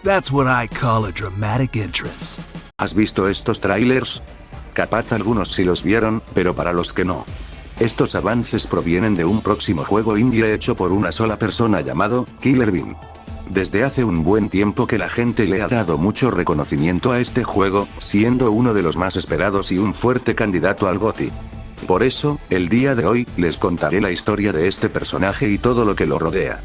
That's what I call a dramatic entrance. ¿Has visto estos trailers? Capaz algunos sí los vieron, pero para los que no. Estos avances provienen de un próximo juego indie hecho por una sola persona llamado Killer Bean. Desde hace un buen tiempo que la gente le ha dado mucho reconocimiento a este juego, siendo uno de los más esperados y un fuerte candidato al GOTY. Por eso, el día de hoy, les contaré la historia de este personaje y todo lo que lo rodea.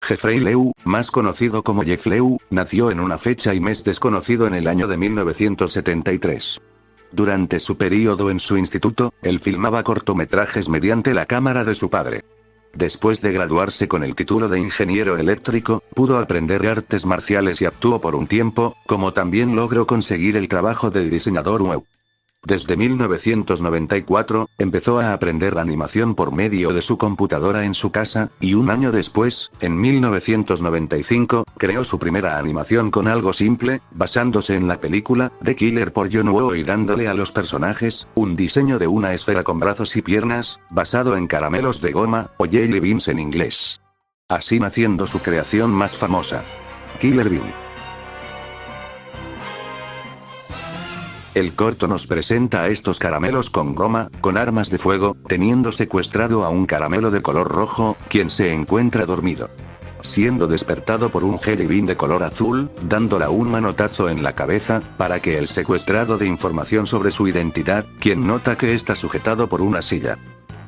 Jeffrey Lew, más conocido como Jeff Lew, nació en una fecha y mes desconocido en el año de 1973. Durante su período en su instituto, él filmaba cortometrajes mediante la cámara de su padre. Después de graduarse con el título de ingeniero eléctrico, pudo aprender artes marciales y actuó por un tiempo, como también logró conseguir el trabajo de diseñador web. Desde 1994, empezó a aprender animación por medio de su computadora en su casa, y un año después, en 1995, creó su primera animación con algo simple, basándose en la película The Killer por John Woo y dándole a los personajes un diseño de una esfera con brazos y piernas, basado en caramelos de goma, o jelly beans en inglés. Así naciendo su creación más famosa, Killer Bean. El corto nos presenta a estos caramelos con goma, con armas de fuego, teniendo secuestrado a un caramelo de color rojo, quien se encuentra dormido. Siendo despertado por un jelly bean de color azul, dándole un manotazo en la cabeza, para que el secuestrado dé información sobre su identidad, quien nota que está sujetado por una silla.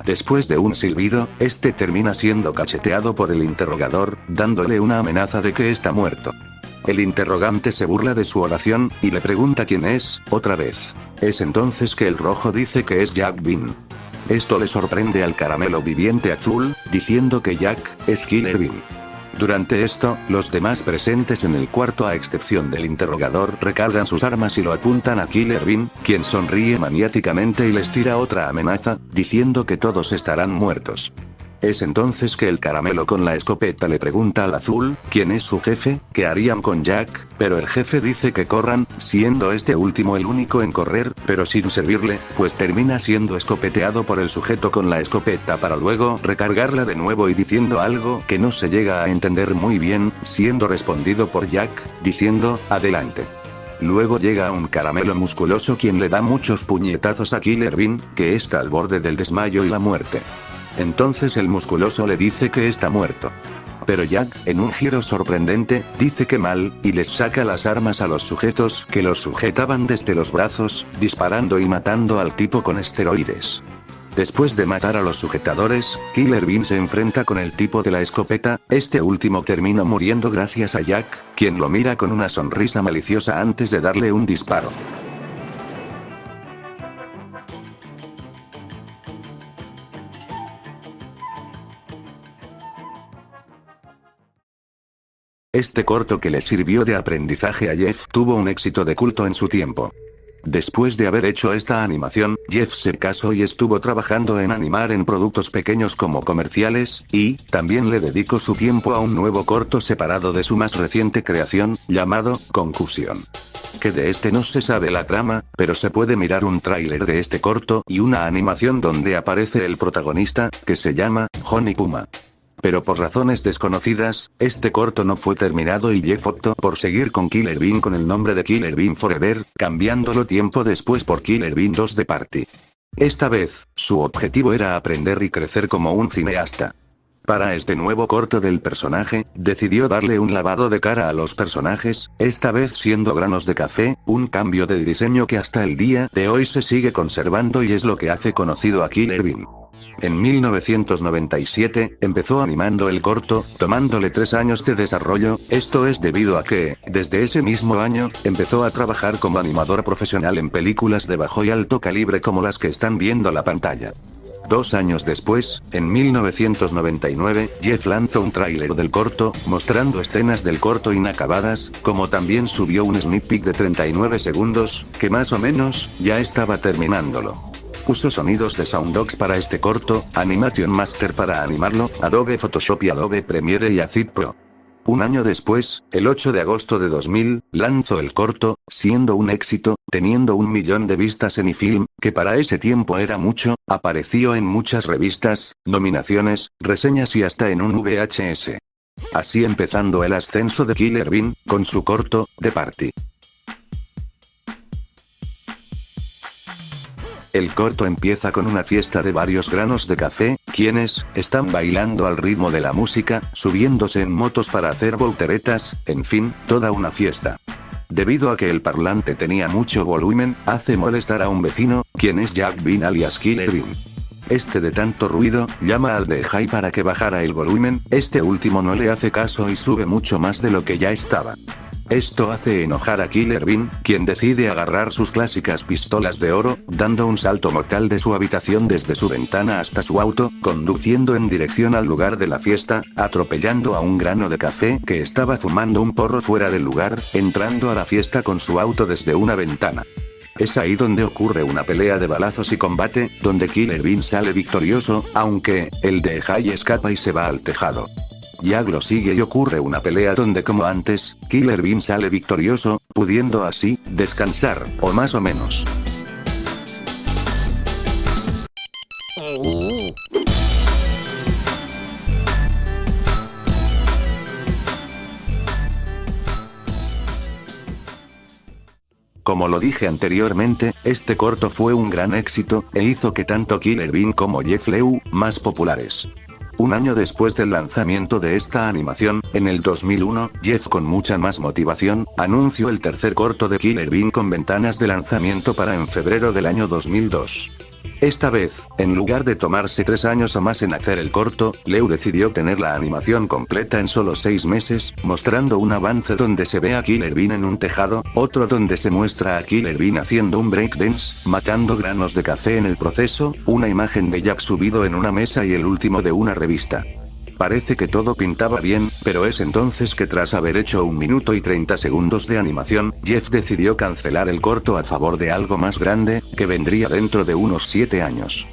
Después de un silbido, este termina siendo cacheteado por el interrogador, dándole una amenaza de que está muerto. El interrogante se burla de su oración, y le pregunta quién es, otra vez. Es entonces que el rojo dice que es Jack Bean. Esto le sorprende al caramelo viviente azul, diciendo que Jack es Killer Bean. Durante esto, los demás presentes en el cuarto a excepción del interrogador recargan sus armas y lo apuntan a Killer Bean, quien sonríe maniáticamente y les tira otra amenaza, diciendo que todos estarán muertos. Es entonces que el caramelo con la escopeta le pregunta al azul, ¿quién es su jefe? ¿Qué harían con Jack? Pero el jefe dice que corran, siendo este último el único en correr, pero sin servirle, pues termina siendo escopeteado por el sujeto con la escopeta para luego recargarla de nuevo y diciendo algo que no se llega a entender muy bien, siendo respondido por Jack, diciendo, adelante. Luego llega un caramelo musculoso quien le da muchos puñetazos a Killer Bean, que está al borde del desmayo y la muerte. Entonces el musculoso le dice que está muerto. Pero Jack, en un giro sorprendente, dice que mal, y les saca las armas a los sujetos que los sujetaban desde los brazos, disparando y matando al tipo con esteroides. Después de matar a los sujetadores, Killer Bean se enfrenta con el tipo de la escopeta, este último termina muriendo gracias a Jack, quien lo mira con una sonrisa maliciosa antes de darle un disparo. Este corto que le sirvió de aprendizaje a Jeff tuvo un éxito de culto en su tiempo. Después de haber hecho esta animación, Jeff se casó y estuvo trabajando en animar en productos pequeños como comerciales, y también le dedicó su tiempo a un nuevo corto separado de su más reciente creación, llamado Concussion. Que de este no se sabe la trama, pero se puede mirar un tráiler de este corto y una animación donde aparece el protagonista, que se llama Honey Puma. Pero por razones desconocidas, este corto no fue terminado y Jeff optó por seguir con Killer Bean con el nombre de Killer Bean Forever, cambiándolo tiempo después por Killer Bean 2 The Party. Esta vez, su objetivo era aprender y crecer como un cineasta. Para este nuevo corto del personaje, decidió darle un lavado de cara a los personajes, esta vez siendo granos de café, un cambio de diseño que hasta el día de hoy se sigue conservando y es lo que hace conocido a Killer Bean. En 1997, empezó animando el corto, tomándole 3 años de desarrollo, esto es debido a que, desde ese mismo año, empezó a trabajar como animador profesional en películas de bajo y alto calibre como las que están viendo la pantalla. 2 años después, en 1999, Jeff lanzó un tráiler del corto, mostrando escenas del corto inacabadas, como también subió un sneak peek de 39 segundos, que más o menos, ya estaba terminándolo. Usó sonidos de Soundbox para este corto, Animation Master para animarlo, Adobe Photoshop y Adobe Premiere y Acid Pro. Un año después, el 8 de agosto de 2000, lanzó el corto, siendo un éxito, teniendo 1 millón de vistas en iFilm, que para ese tiempo era mucho, apareció en muchas revistas, nominaciones, reseñas y hasta en un VHS. Así empezando el ascenso de Killer Bean, con su corto, The Party. El corto empieza con una fiesta de varios granos de café, quienes están bailando al ritmo de la música, subiéndose en motos para hacer volteretas, en fin, toda una fiesta. Debido a que el parlante tenía mucho volumen, hace molestar a un vecino, quien es Jack Bean alias Killer Bean. Este de tanto ruido, llama al DJ para que bajara el volumen, este último no le hace caso y sube mucho más de lo que ya estaba. Esto hace enojar a Killer Bean, quien decide agarrar sus clásicas pistolas de oro, dando un salto mortal de su habitación desde su ventana hasta su auto, conduciendo en dirección al lugar de la fiesta, atropellando a un grano de café que estaba fumando un porro fuera del lugar, entrando a la fiesta con su auto desde una ventana. Es ahí donde ocurre una pelea de balazos y combate, donde Killer Bean sale victorioso, aunque el DJ escapa y se va al tejado. Jack lo sigue y ocurre una pelea donde como antes, Killer Bean sale victorioso, pudiendo así, descansar, o más o menos. Como lo dije anteriormente, este corto fue un gran éxito, e hizo que tanto Killer Bean como Jeff Lew, más populares. Un año después del lanzamiento de esta animación, en el 2001, Jeff con mucha más motivación, anunció el tercer corto de Killer Bean con ventanas de lanzamiento para en febrero del año 2002. Esta vez, en lugar de tomarse 3 años o más en hacer el corto, Lew decidió tener la animación completa en solo 6 meses, mostrando un avance donde se ve a Killer Bean en un tejado, otro donde se muestra a Killer Bean haciendo un breakdance, matando granos de café en el proceso, una imagen de Jack subido en una mesa y el último de una revista. Parece que todo pintaba bien, pero es entonces que tras haber hecho 1 minuto y 30 segundos de animación, Jeff decidió cancelar el corto a favor de algo más grande, que vendría dentro de unos 7 años.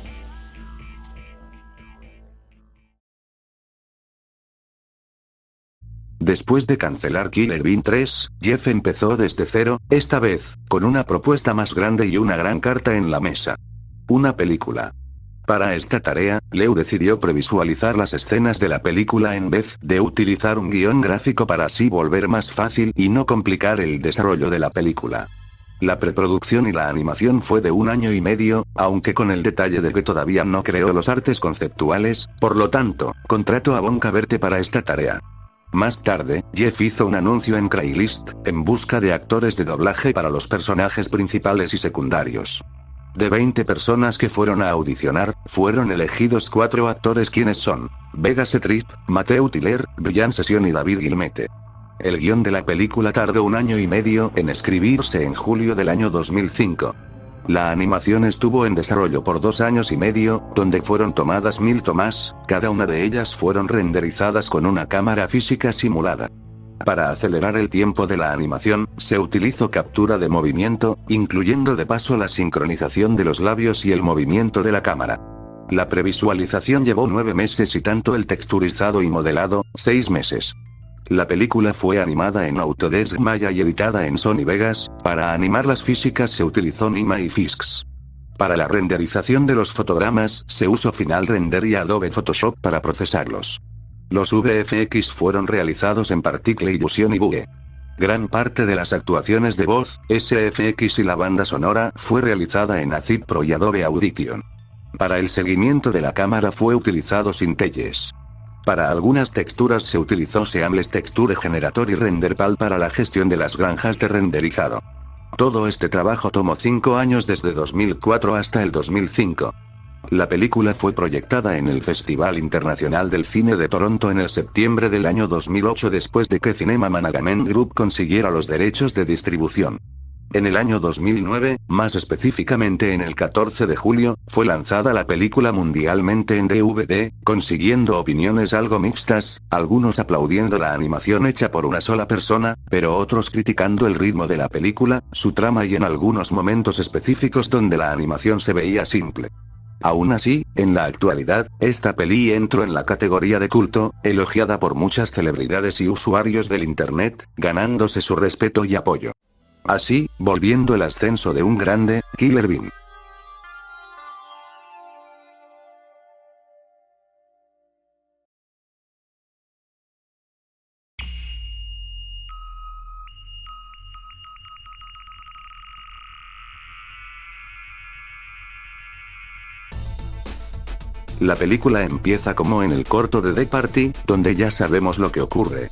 Después de cancelar Killer Bean 3, Jeff empezó desde cero, esta vez, con una propuesta más grande y una gran carta en la mesa. Una película. Para esta tarea, Lew decidió previsualizar las escenas de la película en vez de utilizar un guión gráfico para así volver más fácil y no complicar el desarrollo de la película. La preproducción y la animación fue de 1 año y medio, aunque con el detalle de que todavía no creó los artes conceptuales, por lo tanto, contrató a Bon Caverte para esta tarea. Más tarde, Jeff hizo un anuncio en Craigslist, en busca de actores de doblaje para los personajes principales y secundarios. De 20 personas que fueron a audicionar, fueron elegidos 4 actores quienes son Vegas Strip, Matthew Tiller, Brian Session y David Guilmette. El guión de la película tardó 1 año y medio en escribirse en julio del año 2005. La animación estuvo en desarrollo por 2 años y medio, donde fueron tomadas 1000 tomas, cada una de ellas fueron renderizadas con una cámara física simulada. Para acelerar el tiempo de la animación, se utilizó captura de movimiento, incluyendo de paso la sincronización de los labios y el movimiento de la cámara. La previsualización llevó 9 meses y tanto el texturizado y modelado, 6 meses. La película fue animada en Autodesk Maya y editada en Sony Vegas. Para animar las físicas se utilizó Nima y Fisks. Para la renderización de los fotogramas, se usó Final Render y Adobe Photoshop para procesarlos. Los VFX fueron realizados en Particle Illusion y Vue. Gran parte de las actuaciones de voz, SFX y la banda sonora fue realizada en Acid Pro y Adobe Audition. Para el seguimiento de la cámara fue utilizado Synthes. Para algunas texturas se utilizó Seamless Texture Generator y RenderPal para la gestión de las granjas de renderizado. Todo este trabajo tomó 5 años desde 2004 hasta el 2005. La película fue proyectada en el Festival Internacional del Cine de Toronto en el septiembre del año 2008 después de que Cinema Management Group consiguiera los derechos de distribución. En el año 2009, más específicamente en el 14 de julio, fue lanzada la película mundialmente en DVD, consiguiendo opiniones algo mixtas, algunos aplaudiendo la animación hecha por una sola persona, pero otros criticando el ritmo de la película, su trama y en algunos momentos específicos donde la animación se veía simple. Aún así, en la actualidad, esta peli entró en la categoría de culto, elogiada por muchas celebridades y usuarios del internet, ganándose su respeto y apoyo. Así, volviendo el ascenso de un grande, Killer Bean. La película empieza como en el corto de The Party, donde ya sabemos lo que ocurre.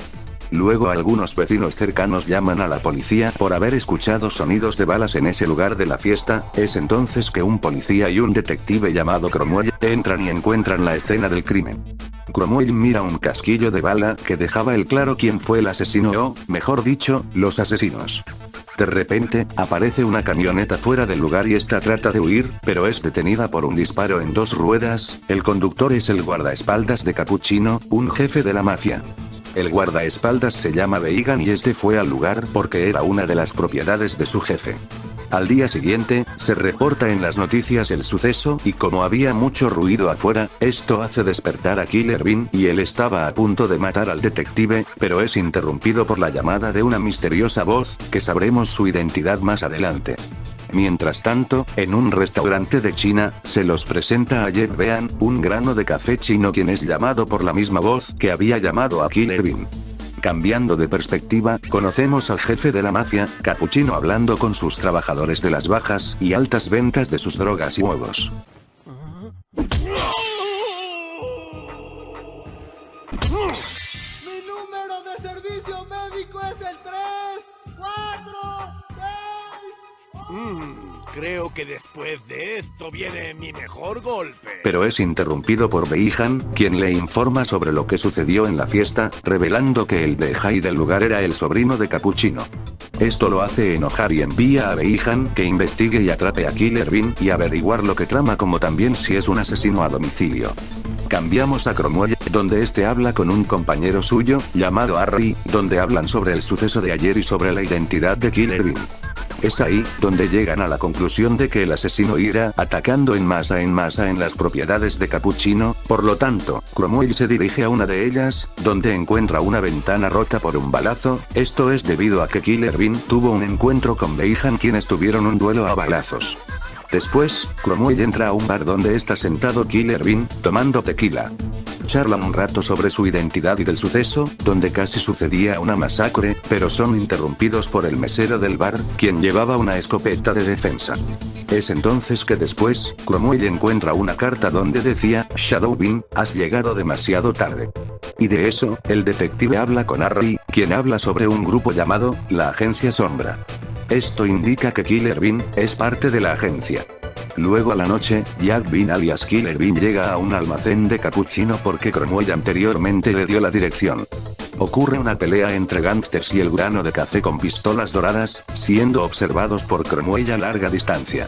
Luego algunos vecinos cercanos llaman a la policía por haber escuchado sonidos de balas en ese lugar de la fiesta. Es entonces que un policía y un detective llamado Cromwell entran y encuentran la escena del crimen. Cromwell mira un casquillo de bala que dejaba el claro quién fue el asesino o, mejor dicho, los asesinos. De repente, aparece una camioneta fuera del lugar y esta trata de huir, pero es detenida por un disparo en dos ruedas. El conductor es el guardaespaldas de Cappuccino, un jefe de la mafia. El guardaespaldas se llama Veigan y este fue al lugar porque era una de las propiedades de su jefe. Al día siguiente, se reporta en las noticias el suceso y como había mucho ruido afuera, esto hace despertar a Killer Bean y él estaba a punto de matar al detective, pero es interrumpido por la llamada de una misteriosa voz, que sabremos su identidad más adelante. Mientras tanto, en un restaurante de China, se los presenta a Jeff Bean, un grano de café chino quien es llamado por la misma voz que había llamado a Killer Bean. Cambiando de perspectiva, conocemos al jefe de la mafia, Cappuccino hablando con sus trabajadores de las bajas y altas ventas de sus drogas y huevos. Mi número de servicio médico es el 3, 4, 6... Creo que después de esto viene mi mejor golpe. Pero es interrumpido por Veigan, quien le informa sobre lo que sucedió en la fiesta, revelando que el DJ del lugar era el sobrino de Cappuccino. Esto lo hace enojar y envía a Veigan que investigue y atrape a Killer Bean y averiguar lo que trama como también si es un asesino a domicilio. Cambiamos a Cromwell, donde este habla con un compañero suyo, llamado Harry, donde hablan sobre el suceso de ayer y sobre la identidad de Killer Bean. Es ahí, donde llegan a la conclusión de que el asesino irá atacando en masa en las propiedades de Cappuccino, por lo tanto, Cromwell se dirige a una de ellas, donde encuentra una ventana rota por un balazo. Esto es debido a que Killer Bean tuvo un encuentro con Veigan quienes tuvieron un duelo a balazos. Después, Cromwell entra a un bar donde está sentado Killer Bean, tomando tequila. Charlan un rato sobre su identidad y del suceso, donde casi sucedía una masacre, pero son interrumpidos por el mesero del bar, quien llevaba una escopeta de defensa. Es entonces que después, Cromwell encuentra una carta donde decía, Shadow Bean, has llegado demasiado tarde. Y de eso, el detective habla con Harry, quien habla sobre un grupo llamado, la Agencia Sombra. Esto indica que Killer Bean es parte de la agencia. Luego a la noche, Jack Bean alias Killer Bean llega a un almacén de Cappuccino porque Cromwell anteriormente le dio la dirección. Ocurre una pelea entre gángsters y el grano de café con pistolas doradas, siendo observados por Cromwell a larga distancia.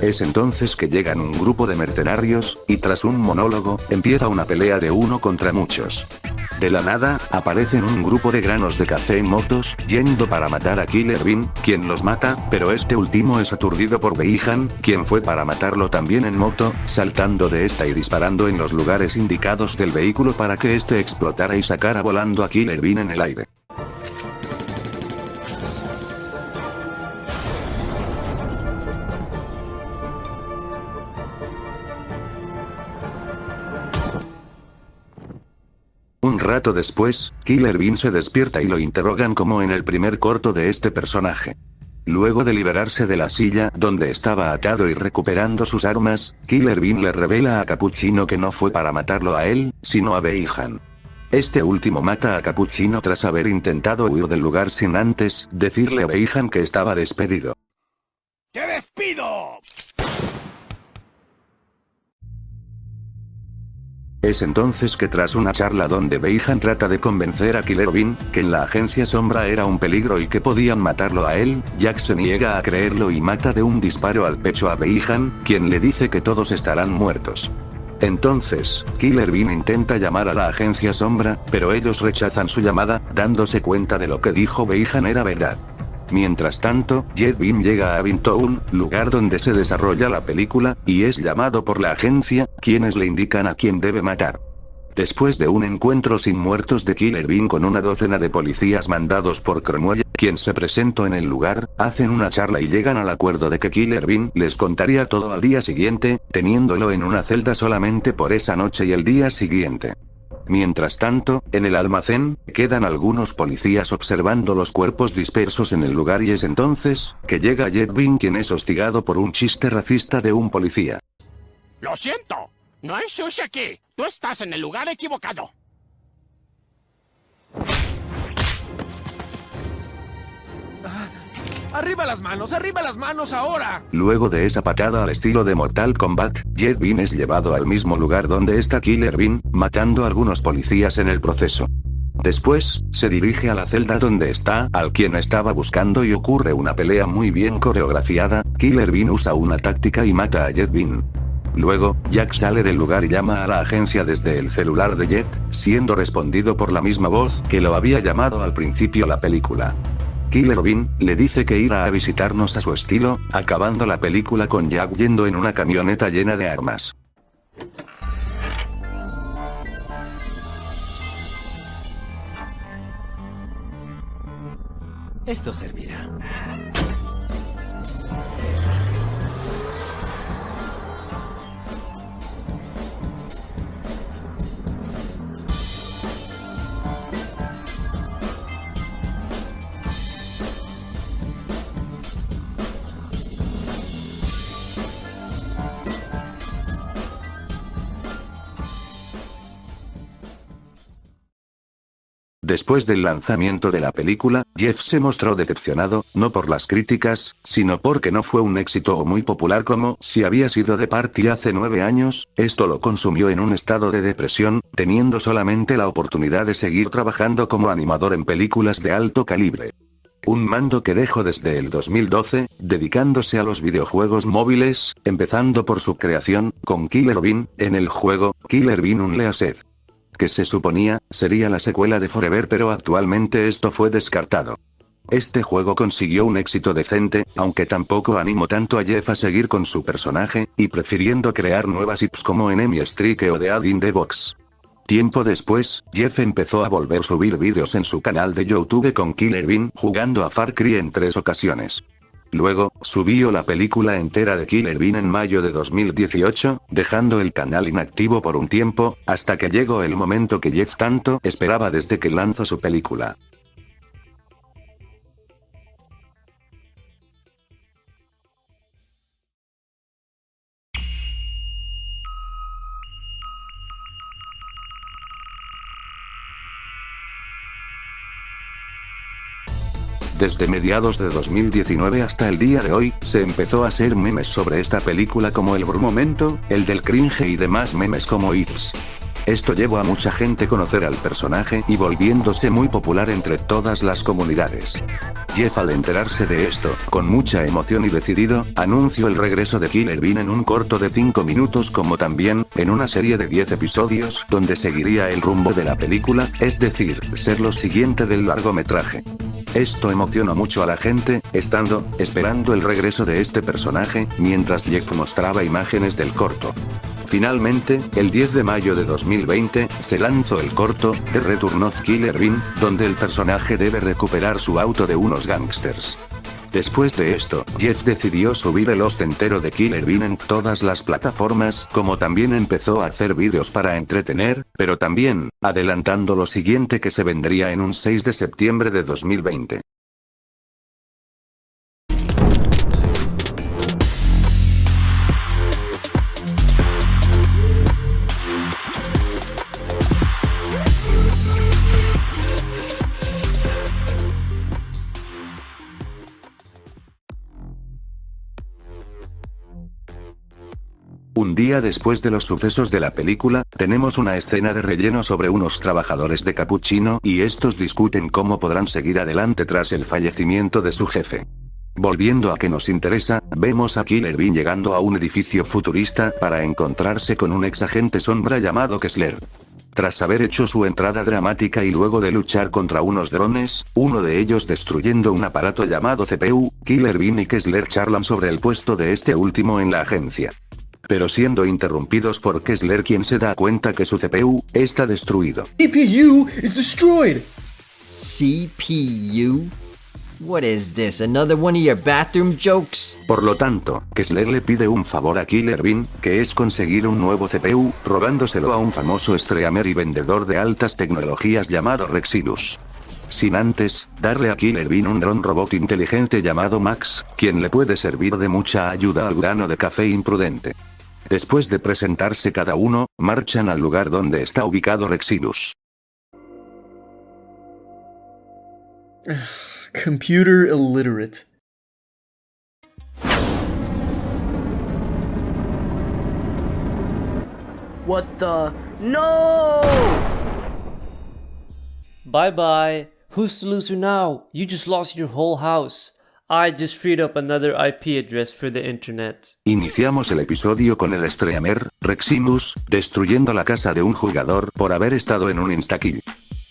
Es entonces que llegan un grupo de mercenarios, y tras un monólogo, empieza una pelea de uno contra muchos. De la nada, aparecen un grupo de granos de café en motos, yendo para matar a Killer Bean, quien los mata, pero este último es aturdido por Veigan, quien fue para matarlo también en moto, saltando de esta y disparando en los lugares indicados del vehículo para que este explotara y sacara volando a Killer Bean en el aire. Un rato después, Killer Bean se despierta y lo interrogan como en el primer corto de este personaje. Luego de liberarse de la silla donde estaba atado y recuperando sus armas, Killer Bean le revela a Cappuccino que no fue para matarlo a él, sino a Veigan. Este último mata a Cappuccino tras haber intentado huir del lugar sin antes decirle a Veigan que estaba despedido. ¡Te despido! Es entonces que tras una charla donde Beihan trata de convencer a Killer Bean, que en la agencia Sombra era un peligro y que podían matarlo a él, Jack se niega a creerlo y mata de un disparo al pecho a Beihan, quien le dice que todos estarán muertos. Entonces, Killer Bean intenta llamar a la agencia Sombra, pero ellos rechazan su llamada, dándose cuenta de lo que dijo Beihan era verdad. Mientras tanto, Jet Bean llega a Vintown, lugar donde se desarrolla la película, y es llamado por la agencia, quienes le indican a quién debe matar. Después de un encuentro sin muertos de Killer Bean con una docena de policías mandados por Cromwell, quien se presentó en el lugar, hacen una charla y llegan al acuerdo de que Killer Bean les contaría todo al día siguiente, teniéndolo en una celda solamente por esa noche y el día siguiente. Mientras tanto, en el almacén, quedan algunos policías observando los cuerpos dispersos en el lugar y es entonces, que llega Jet Bean, quien es hostigado por un chiste racista de un policía. Lo siento, no hay sushi aquí. Tú estás en el lugar equivocado. ¡Arriba las manos ahora! Luego de esa patada al estilo de Mortal Kombat, Jet Bean es llevado al mismo lugar donde está Killer Bean, matando a algunos policías en el proceso. Después, se dirige a la celda donde está al quien estaba buscando y ocurre una pelea muy bien coreografiada. Killer Bean usa una táctica y mata a Jet Bean. Luego, Jack sale del lugar y llama a la agencia desde el celular de Jet, siendo respondido por la misma voz que lo había llamado al principio la película. Killer Bean le dice que irá a visitarnos a su estilo, acabando la película con Jack yendo en una camioneta llena de armas. Esto servirá. Después del lanzamiento de la película, Jeff se mostró decepcionado, no por las críticas, sino porque no fue un éxito o muy popular como si había sido The Party hace 9 años. Esto lo consumió en un estado de depresión, teniendo solamente la oportunidad de seguir trabajando como animador en películas de alto calibre. Un mando que dejó desde el 2012, dedicándose a los videojuegos móviles, empezando por su creación, con Killer Bean, en el juego Killer Bean Unleashed, que se suponía sería la secuela de Forever, pero actualmente esto fue descartado. Este juego consiguió un éxito decente, aunque tampoco animó tanto a Jeff a seguir con su personaje, y prefiriendo crear nuevas IPs como Enemy Strike o The Ad in the Box. Tiempo después, Jeff empezó a volver a subir vídeos en su canal de YouTube con Killer Bean jugando a Far Cry en 3 ocasiones. Luego, subió la película entera de Killer Bean en mayo de 2018, dejando el canal inactivo por un tiempo, hasta que llegó el momento que Jeff tanto esperaba desde que lanzó su película. Desde mediados de 2019 hasta el día de hoy, se empezó a hacer memes sobre esta película como el Momento, el del cringe y demás memes como It's. Esto llevó a mucha gente a conocer al personaje y volviéndose muy popular entre todas las comunidades. Jeff, al enterarse de esto, con mucha emoción y decidido, anunció el regreso de Killer Bean en un corto de 5 minutos como también, en una serie de 10 episodios, donde seguiría el rumbo de la película, es decir, ser lo siguiente del largometraje. Esto emocionó mucho a la gente, esperando el regreso de este personaje, mientras Jeff mostraba imágenes del corto. Finalmente, el 10 de mayo de 2020, se lanzó el corto, The Return of Killer Bean, donde el personaje debe recuperar su auto de unos gángsters. Después de esto, Jeff decidió subir el host entero de Killer Bean en todas las plataformas, como también empezó a hacer vídeos para entretener, pero también, adelantando lo siguiente que se vendría en un 6 de septiembre de 2020. Un día después de los sucesos de la película, tenemos una escena de relleno sobre unos trabajadores de Cappuccino y estos discuten cómo podrán seguir adelante tras el fallecimiento de su jefe. Volviendo a que nos interesa, vemos a Killer Bean llegando a un edificio futurista para encontrarse con un ex agente sombra llamado Kessler. Tras haber hecho su entrada dramática y luego de luchar contra unos drones, uno de ellos destruyendo un aparato llamado CPU, Killer Bean y Kessler charlan sobre el puesto de este último en la agencia. Pero siendo interrumpidos por Kessler, quien se da cuenta que su CPU está destruido. CPU is destroyed! CPU? What is this, another one of your bathroom jokes? Por lo tanto, Kessler le pide un favor a Killer Bean, que es conseguir un nuevo CPU, robándoselo a un famoso streamer y vendedor de altas tecnologías llamado Rexilus. Sin antes, darle a Killer Bean un dron robot inteligente llamado Max, quien le puede servir de mucha ayuda al grano de café imprudente. Después de presentarse cada uno, marchan al lugar donde está ubicado Rexilus. Computer illiterate. What the? No! Bye bye. Who's the loser now? You just lost your whole house. I just freed up another IP address for the internet. Iniciamos el episodio con el streamer, Rexilus, destruyendo la casa de un jugador por haber estado en un instakill.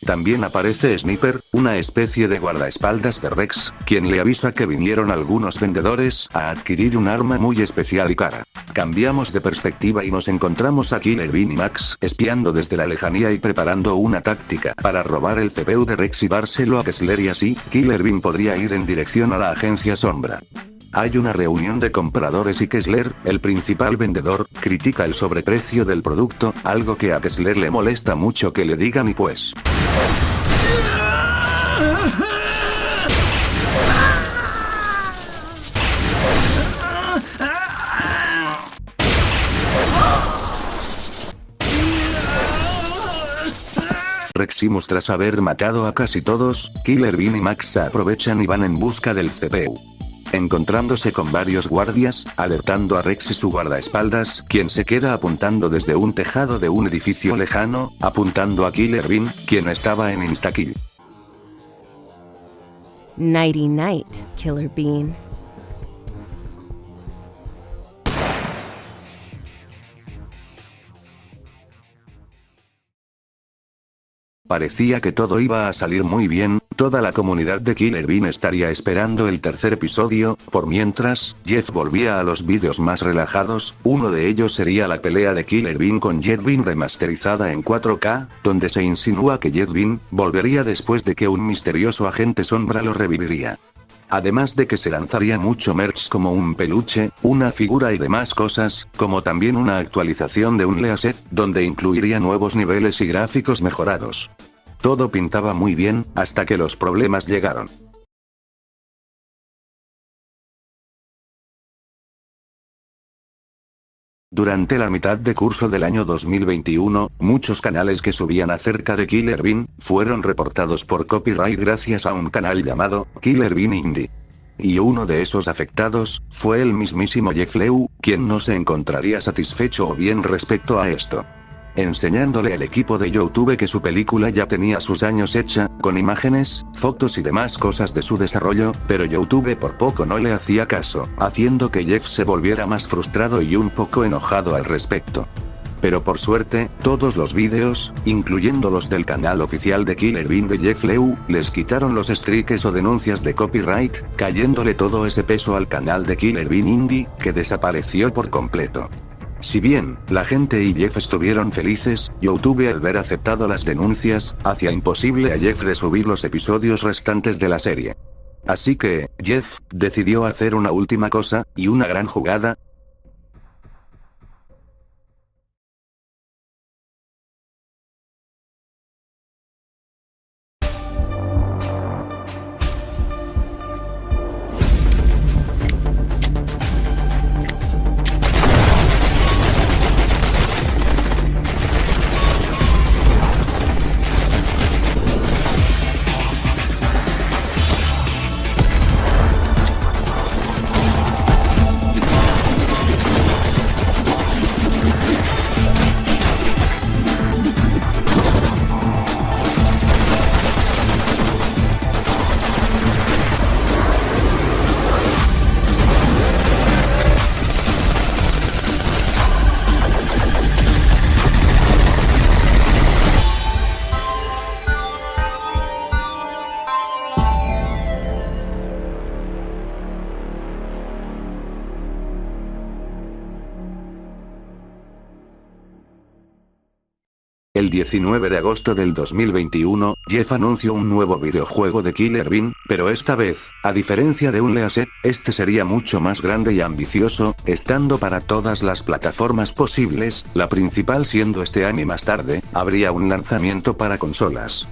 También aparece Sniper, una especie de guardaespaldas de Rex, quien le avisa que vinieron algunos vendedores a adquirir un arma muy especial y cara. Cambiamos de perspectiva y nos encontramos a Killer Bean y Max espiando desde la lejanía y preparando una táctica para robar el CPU de Rex y dárselo a Kessler, y así, Killer Bean podría ir en dirección a la agencia sombra. Hay una reunión de compradores y Kessler, el principal vendedor, critica el sobreprecio del producto, algo que a Kessler le molesta mucho que le digan, y pues... Reximus, tras haber matado a casi todos, Killer Bean y Max se aprovechan y van en busca del CPU. Encontrándose con varios guardias, alertando a Rex y su guardaespaldas, quien se queda apuntando desde un tejado de un edificio lejano, apuntando a Killer Bean, quien estaba en instakill. Nighty night, Killer Bean. Parecía que todo iba a salir muy bien, toda la comunidad de Killer Bean estaría esperando el tercer episodio, por mientras, Jeff volvía a los vídeos más relajados, uno de ellos sería la pelea de Killer Bean con Jet Bean remasterizada en 4K, donde se insinúa que Jet Bean volvería después de que un misterioso agente sombra lo reviviría. Además de que se lanzaría mucho merch como un peluche, una figura y demás cosas, como también una actualización de un Leaset, donde incluiría nuevos niveles y gráficos mejorados. Todo pintaba muy bien, hasta que los problemas llegaron. Durante la mitad de curso del año 2021, muchos canales que subían acerca de Killer Bean, fueron reportados por copyright gracias a un canal llamado Killer Bean Indie. Y uno de esos afectados, fue el mismísimo Jeff Leu, quien no se encontraría satisfecho o bien respecto a esto. Enseñándole al equipo de YouTube que su película ya tenía sus años hecha, con imágenes, fotos y demás cosas de su desarrollo, pero YouTube por poco no le hacía caso, haciendo que Jeff se volviera más frustrado y un poco enojado al respecto. Pero por suerte, todos los vídeos, incluyendo los del canal oficial de Killer Bean de Jeff Leu, les quitaron los strikes o denuncias de copyright, cayéndole todo ese peso al canal de Killer Bean Indie, que desapareció por completo. Si bien, la gente y Jeff estuvieron felices, YouTube al ver aceptado las denuncias, hacía imposible a Jeff de subir los episodios restantes de la serie. Así que, Jeff, decidió hacer una última cosa, y una gran jugada. El 19 de agosto del 2021, Jeff anunció un nuevo videojuego de Killer Bean, pero esta vez, a diferencia de un Leaset, este sería mucho más grande y ambicioso, estando para todas las plataformas posibles, la principal siendo este año y más tarde, habría un lanzamiento para consolas.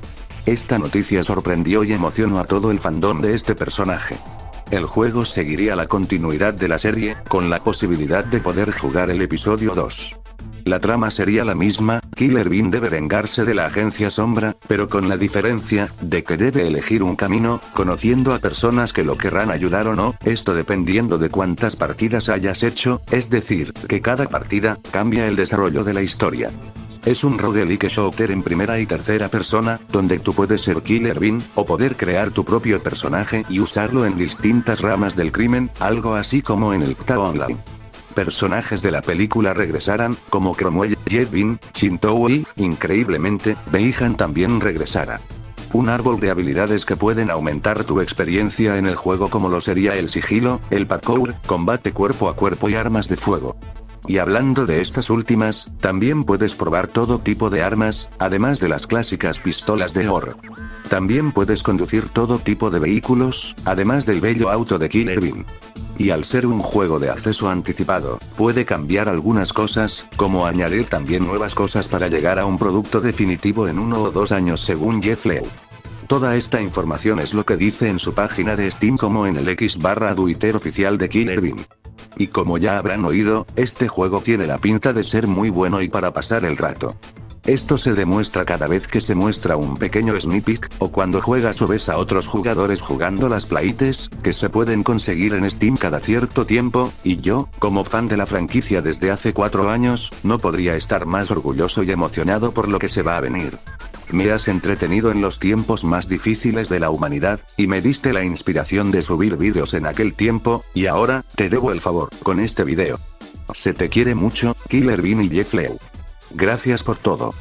Esta noticia sorprendió y emocionó a todo el fandom de este personaje. El juego seguiría la continuidad de la serie, con la posibilidad de poder jugar el episodio 2. La trama sería la misma, Killer Bean debe vengarse de la agencia Sombra, pero con la diferencia, de que debe elegir un camino, conociendo a personas que lo querrán ayudar o no, esto dependiendo de cuántas partidas hayas hecho, es decir, que cada partida, cambia el desarrollo de la historia. Es un roguelike shooter en primera y tercera persona, donde tú puedes ser Killer Bean, o poder crear tu propio personaje y usarlo en distintas ramas del crimen, algo así como en el GTA Online. Personajes de la película regresarán, como Cromwell, Jet Bean, Chintou y, increíblemente, Beihan también regresará. Un árbol de habilidades que pueden aumentar tu experiencia en el juego como lo sería el sigilo, el parkour, combate cuerpo a cuerpo y armas de fuego. Y hablando de estas últimas, también puedes probar todo tipo de armas, además de las clásicas pistolas de oro. También puedes conducir todo tipo de vehículos, además del bello auto de Killer Bean. Y al ser un juego de acceso anticipado, puede cambiar algunas cosas, como añadir también nuevas cosas para llegar a un producto definitivo en 1 o 2 años según Jeff Lew. Toda esta información es lo que dice en su página de Steam como en el X/Twitter oficial de Killer Bean. Y como ya habrán oído, este juego tiene la pinta de ser muy bueno y para pasar el rato. Esto se demuestra cada vez que se muestra un pequeño sneak, o cuando juegas o ves a otros jugadores jugando las playtests, que se pueden conseguir en Steam cada cierto tiempo, y yo, como fan de la franquicia desde hace 4 años, no podría estar más orgulloso y emocionado por lo que se va a venir. Me has entretenido en los tiempos más difíciles de la humanidad, y me diste la inspiración de subir vídeos en aquel tiempo, y ahora, te debo el favor, con este video. Se te quiere mucho, Killer Bean y Jeff Lew. Gracias por todo.